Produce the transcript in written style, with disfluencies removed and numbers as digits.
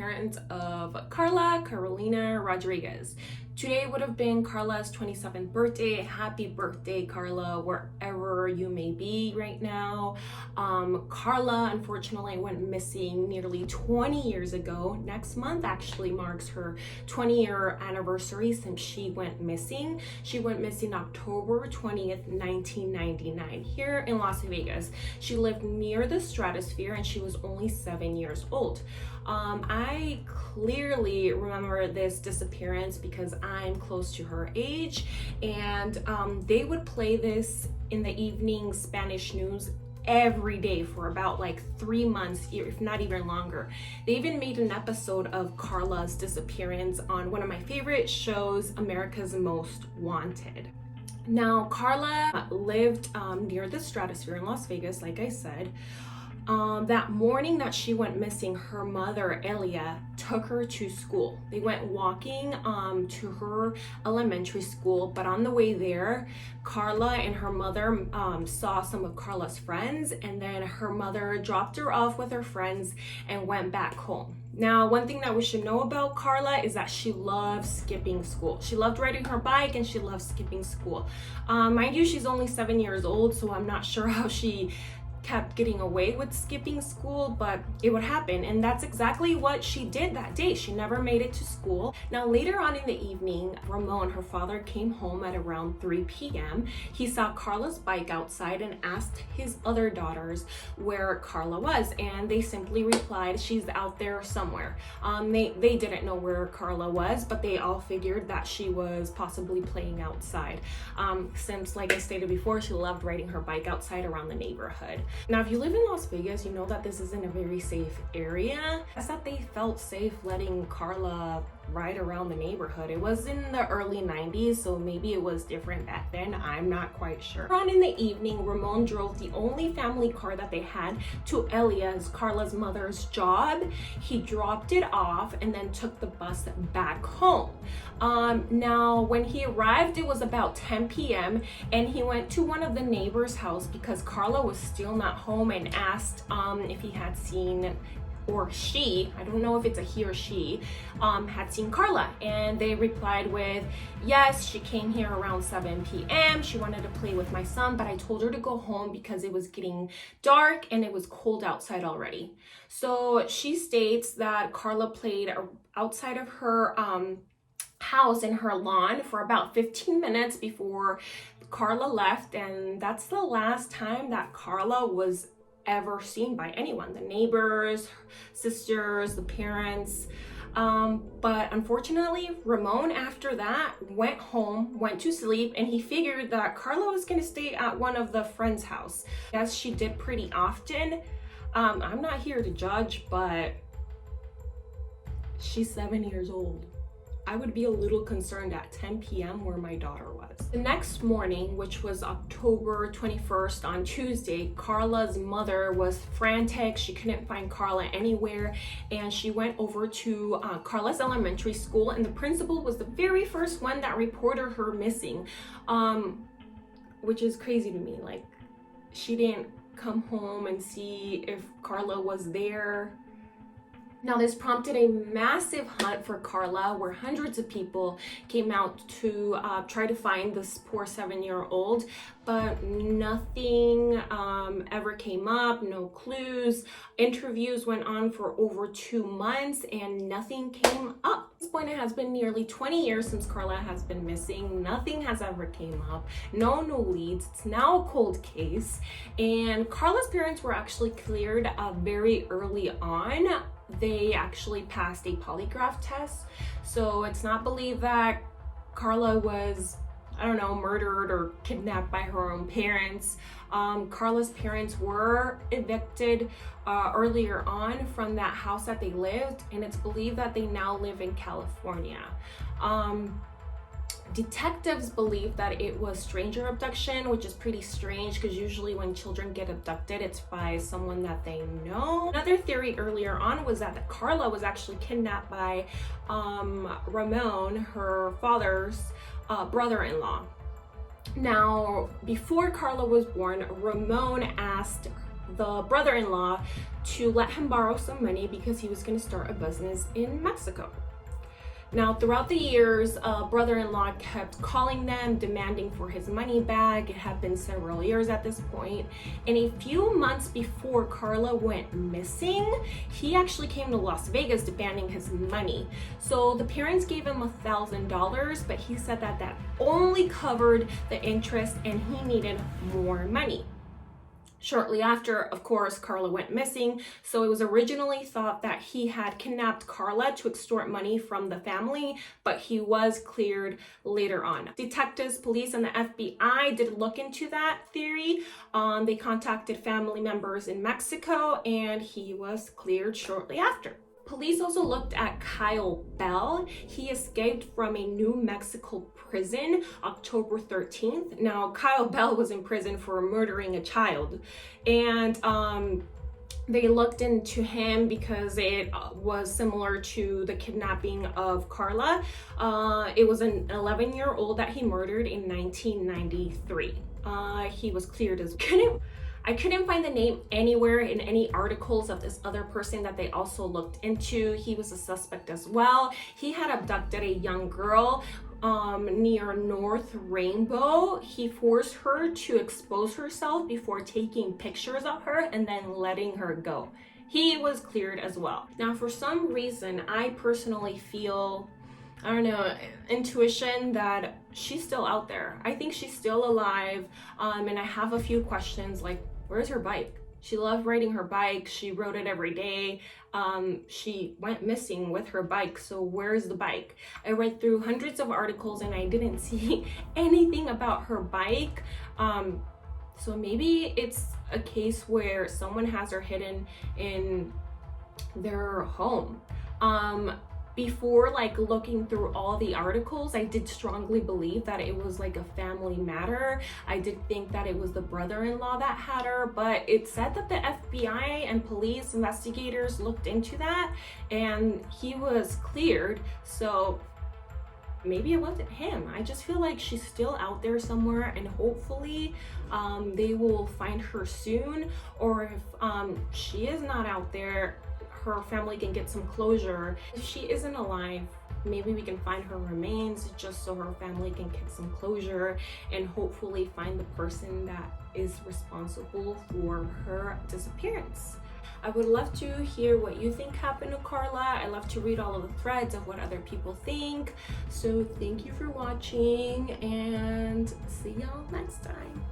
disappearance of Karla Carolina Rodriguez. Today would have been Karla's 27th birthday. Happy birthday, Karla, wherever you may be right now. Karla unfortunately went missing nearly 20 years ago. Next month actually marks her 20-year anniversary since she went missing. She went missing October 20th, 1999 here in Las Vegas. She lived near the Stratosphere and she was only 7 years old. I clearly remember this disappearance because I'm close to her age, and they would play this in the evening Spanish news every day for about like 3 months, if not even longer. They even made an episode of Karla's disappearance on one of my favorite shows, America's Most Wanted. Now, Karla lived near the Stratosphere in Las Vegas, like I said. That morning that she went missing, her mother, Elia, took her to school. They went walking to her elementary school, but on the way there, Karla and her mother saw some of Karla's friends, and then her mother dropped her off with her friends and went back home. Now, one thing that we should know about Karla is that she loves skipping school. She loved riding her bike and she loved skipping school. Mind you, she's only 7 years old, so I'm not sure how she kept getting away with skipping school, but it would happen, and that's exactly what she did that day. She never made it to school. Now, later on in the evening, Ramon, her father, came home at around 3 p.m. He saw Karla's bike outside and asked his other daughters where Karla was, and they simply replied, "She's out there somewhere." They didn't know where Karla was, but they all figured that she was possibly playing outside, since, like I stated before, she loved riding her bike outside around the neighborhood. Now, if you live in Las Vegas, you know that this isn't a very safe area. It's that they felt safe letting Karla ride around the neighborhood. It was in the early 90s, so maybe it was different back then. I'm not quite sure. On in the evening, Ramon drove the only family car that they had to Elia's, Karla's mother's job. He dropped it off and then took the bus back home. Now, when he arrived, it was about 10 p.m. and he went to one of the neighbors' house because Karla was still not home, and asked if he had seen, or she, I don't know if it's a he or she, had seen Karla. And they replied with, "Yes, she came here around 7 p.m. She wanted to play with my son, but I told her to go home because it was getting dark and it was cold outside already." So she states that Karla played outside of her house in her lawn for about 15 minutes before Karla left, and that's the last time that Karla was ever seen by anyone, the neighbors, sisters, the parents. But unfortunately, Ramon after that went home, went to sleep, and he figured that Karla was going to stay at one of the friends' house, as she did pretty often. I'm not here to judge, but she's 7 years old. I would be a little concerned at 10 p.m. where my daughter was. The next morning, which was October 21st on Tuesday, Karla's mother was frantic. She couldn't find Karla anywhere, and she went over to Karla's elementary school, and the principal was the very first one that reported her missing, which is crazy to me. Like, she didn't come home and see if Karla was there. Now, this prompted a massive hunt for Karla, where hundreds of people came out to try to find this poor 7-year-old, but nothing ever came up, no clues. Interviews went on for over 2 months and nothing came up. At this point, it has been nearly 20 years since Karla has been missing. Nothing has ever came up, no new leads. It's now a cold case, and Karla's parents were actually cleared very early on. They actually passed a polygraph test, so it's not believed that Karla was, I don't know, murdered or kidnapped by her own parents. Karla's parents were evicted earlier on from that house that they lived, and it's believed that they now live in California. Detectives believe that it was stranger abduction, which is pretty strange because usually when children get abducted, it's by someone that they know. Another theory earlier on was that Karla was actually kidnapped by Ramon, her father's brother-in-law. Now, before Karla was born, Ramon asked the brother-in-law to let him borrow some money because he was going to start a business in Mexico. Now, throughout the years, brother-in-law kept calling them, demanding for his money back. It had been several years at this point. And a few months before Karla went missing, he actually came to Las Vegas demanding his money. So the parents gave him $1,000, but he said that that only covered the interest and he needed more money. Shortly after, of course, Karla went missing, so it was originally thought that he had kidnapped Karla to extort money from the family, but he was cleared later on. Detectives, police, and the FBI did look into that theory. They contacted family members in Mexico, and he was cleared shortly after. Police also looked at Kyle Bell. He escaped from a New Mexico prison October 13th. Now, Kyle Bell was in prison for murdering a child, and they looked into him because it was similar to the kidnapping of Karla. It was an 11-year-old that he murdered in 1993. He was cleared as I couldn't find the name anywhere in any articles of this other person that they also looked into. He was a suspect as well. He had abducted a young girl near North Rainbow. He forced her to expose herself before taking pictures of her and then letting her go. He was cleared as well. Now, for some reason, I personally feel, I don't know, intuition that she's still out there. I think she's still alive, and I have a few questions like, where's her bike? She loved riding her bike. She rode it every day. She went missing with her bike. So where's the bike? I read through hundreds of articles and I didn't see anything about her bike. So maybe it's a case where someone has her hidden in their home. Before looking through all the articles, I did strongly believe that it was like a family matter. I did think that it was the brother-in-law that had her, but it said that the FBI and police investigators looked into that and he was cleared. So maybe it wasn't him. I just feel like she's still out there somewhere, and hopefully they will find her soon. Or if she is not out there, her family can get some closure. If she isn't alive, maybe we can find her remains just so her family can get some closure and hopefully find the person that is responsible for her disappearance. I would love to hear what you think happened to Karla. I love to read all of the threads of what other people think. So thank you for watching and see y'all next time.